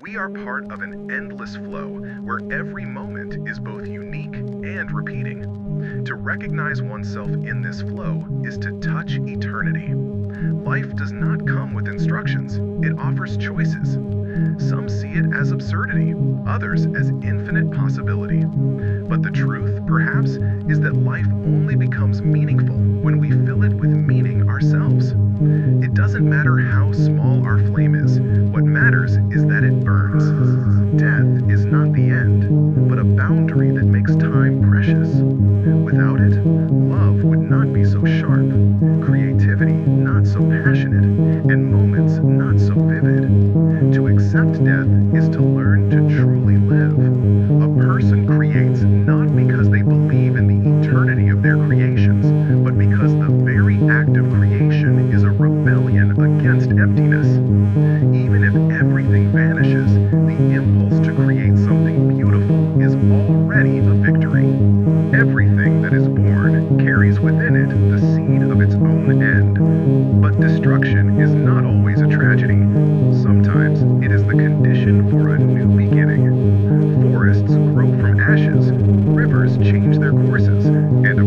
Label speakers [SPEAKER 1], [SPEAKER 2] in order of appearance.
[SPEAKER 1] We are part of an endless flow where every moment is both unique and repeating. To recognize oneself in this flow is to touch eternity. Life does not come with instructions, it offers choices. Some see it as absurdity, others as infinite possibility. But the truth, perhaps, is that life only becomes meaningful when we fill it with meaning ourselves. It doesn't matter how small our flame is, what matters is that it burns. Death is not the end, but a boundary that makes time precious. Without it, love would not be so sharp, creativity not so passionate, and moments not so vivid. To accept death is to learn to truly live. A person creates not because they believe in the eternity of their creations, but because the very act of creation is a rebellion against emptiness. Even if everything vanishes, the impulse to create something beautiful is already a victory. Everything that is born carries within it the seed of its own end. But destruction is not always a tragedy. Sometimes it is the condition for a new beginning. Forests grow from ashes, rivers change their courses, and a